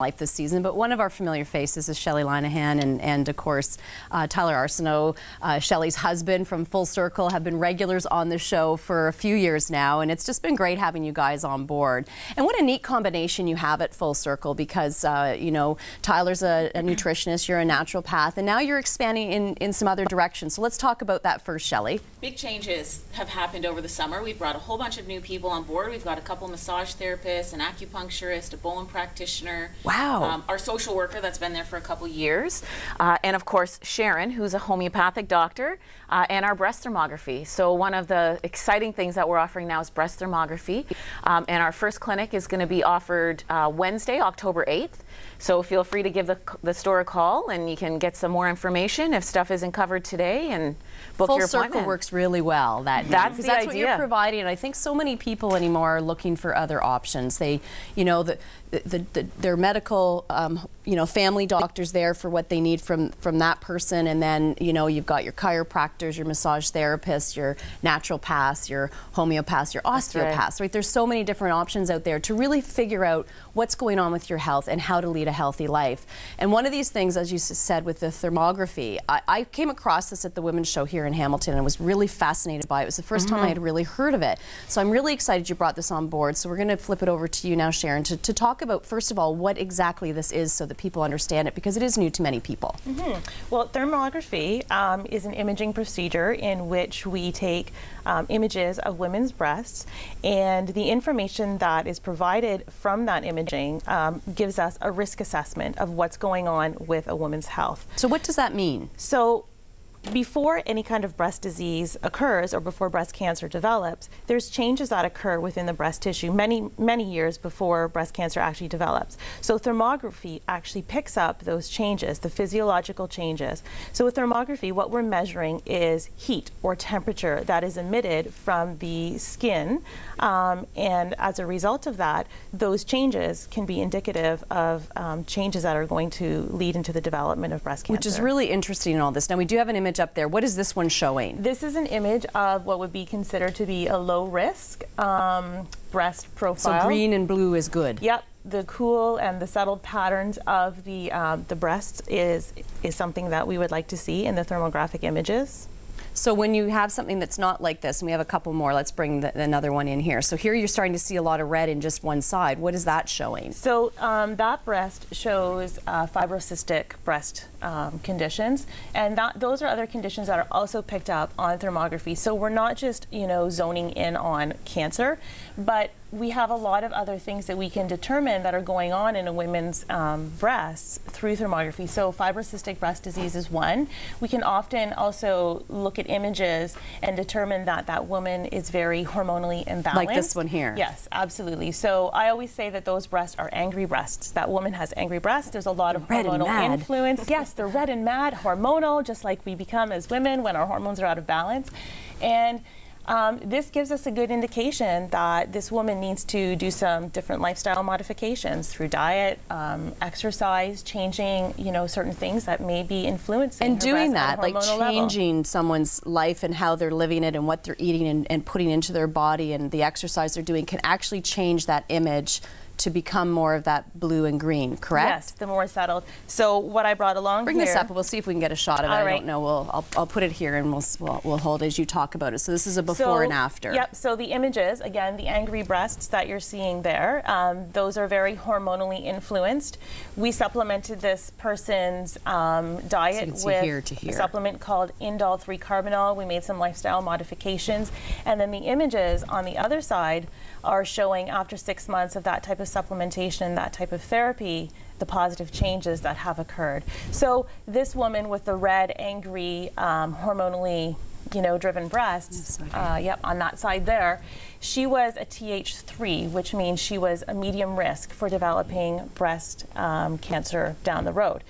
life this season, but one of our familiar faces is Shelly Linehan and of course Tyler Arsenault, Shelly's husband from Full Circle, have been regulars on the show for a few years now, and it's just been great having you guys on board. And what a neat combination you have at Full Circle, because you know, Tyler's a nutritionist, you're a naturopath, and now you're expanding in some other directions. So let's talk about that first, Shelly. Big changes have happened over the summer. We've brought a whole bunch of new people on board. We've got a couple massage therapists, an acupuncturist, a Bowen practitioner. Wow. Our social worker that's been there for a couple years. And of course, Sharon, who's a homeopathic doctor, and our breast thermography. So one of the exciting things that we're offering now is breast thermography. And our first clinic is going to be offered Wednesday, October 8th. So feel free to give the store a call and you can get some more information if stuff isn't covered today and book your appointment. Full Circle works really well. That's what you're providing, and I think so many people anymore are looking for other options. They, you know, their medical, you know, family doctors there for what they need from that person, and then, you know, you've got your chiropractors, your massage therapists, your naturopaths, your homeopaths, your osteopaths, right? There's so many different options out there to really figure out what's going on with your health and how to lead a healthy life. And one of these things, as you said, with the thermography, I came across this at the Women's Show here in Hamilton and was really fascinated by it. It was the first time I had really heard of it. So I'm really excited you brought this on board. So we're going to flip it over to you now, Sharon, to talk about, first of all, what exactly this is so that people understand it, because it is new to many people. Well, thermography is an imaging procedure in which we take images of women's breasts, and the information that is provided from that imaging gives us a risk assessment of what's going on with a woman's health. So what does that mean? So before any kind of breast disease occurs, or before breast cancer develops, there's changes that occur within the breast tissue many years before breast cancer actually develops. So thermography actually picks up those changes, the physiological changes. So with thermography, what we're measuring is heat or temperature that is emitted from the skin, and as a result of that, those changes can be indicative of changes that are going to lead into the development of breast cancer. Which is really interesting in all this. Now, we do have an image up there. What is this one showing? This is an image of what would be considered to be a low risk breast profile. So green and blue is good. Yep. The cool and the settled patterns of the breasts is something that we would like to see in the thermographic images. So when you have something that's not like this, and we have a couple more, let's bring another one in here. So here you're starting to see a lot of red in just one side. What is that showing? So that breast shows fibrocystic breast conditions, and those are other conditions that are also picked up on thermography. So we're not just, you know, zoning in on cancer, but we have a lot of other things that we can determine that are going on in a woman's breasts through thermography. So fibrocystic breast disease is one. We can often also look at images and determine that that woman is very hormonally imbalanced. Like this one here. Yes, absolutely. So I always say that those breasts are angry breasts. That woman has angry breasts. There's a lot of hormonal influence. Yes, they're red and mad, hormonal, just like we become as women when our hormones are out of balance. And this gives us a good indication that this woman needs to do some different lifestyle modifications through diet, exercise, changing, you know, certain things that may be influencing and her doing breast that, like changing level. Someone's life and how they're living it and what they're eating and putting into their body, and the exercise they're doing can actually change that image to become more of that blue and green, correct? Yes, the more settled. So what I brought along Bring here. this up and we'll see if we can get a shot of it. All right. I don't know. I'll put it here and we'll hold as you talk about it. So this is a before and after. Yep. So the images, again, the angry breasts that you're seeing there, those are very hormonally influenced. We supplemented this person's diet with a supplement called indole 3-carbinol. We made some lifestyle modifications, and then the images on the other side are showing after 6 months of that type of supplementation, that type of therapy, the positive changes that have occurred. So this woman with the red, angry, hormonally, you know, driven breasts, yep, on that side there, she was a Th3, which means she was a medium risk for developing breast cancer down the road.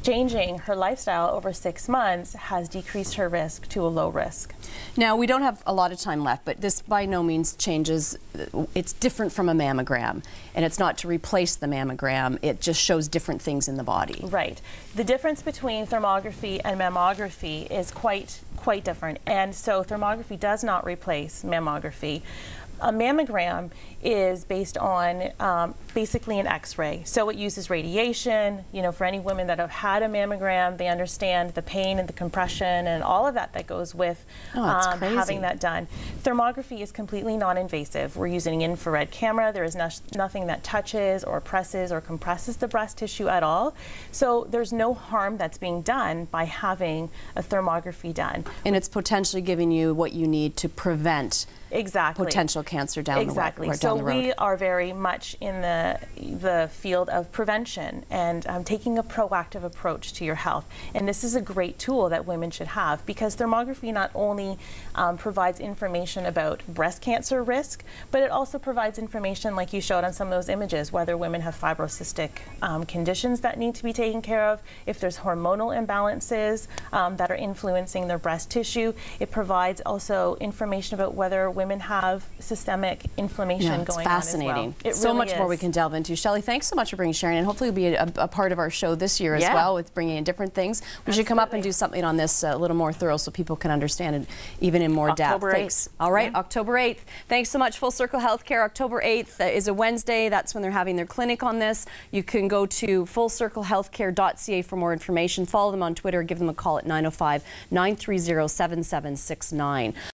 Changing her lifestyle over 6 months has decreased her risk to a low risk. Now, we don't have a lot of time left, but this by no means changes. It's different from a mammogram, and it's not to replace the mammogram. It just shows different things in the body. Right. The difference between thermography and mammography is quite different, and so thermography does not replace mammography. A mammogram is based on basically an X-ray. So it uses radiation. You know, for any women that have had a mammogram, they understand the pain and the compression and all of that that goes with having that done. Thermography is completely non-invasive. We're using an infrared camera. There is nothing that touches or presses or compresses the breast tissue at all. So there's no harm that's being done by having a thermography done. And it's potentially giving you what you need to prevent potential cancer down the road. So we are very much in the field of prevention and taking a proactive approach to your health. And this is a great tool that women should have, because thermography not only provides information about breast cancer risk, but it also provides information, like you showed on some of those images, whether women have fibrocystic conditions that need to be taken care of, if there's hormonal imbalances that are influencing their breast tissue. It provides also information about whether women have systemic inflammation going on as well. It's so much more we can delve into. Shelly, thanks so much for bringing Sharon, and hopefully you'll be a part of our show this year as well, with bringing in different things. We should come up and do something on this a little more thorough so people can understand it even in more depth. October 8th. All right, October 8th. Thanks so much, Full Circle Healthcare. October 8th is a Wednesday. That's when they're having their clinic on this. You can go to fullcirclehealthcare.ca for more information. Follow them on Twitter. Give them a call at 905-930-7769.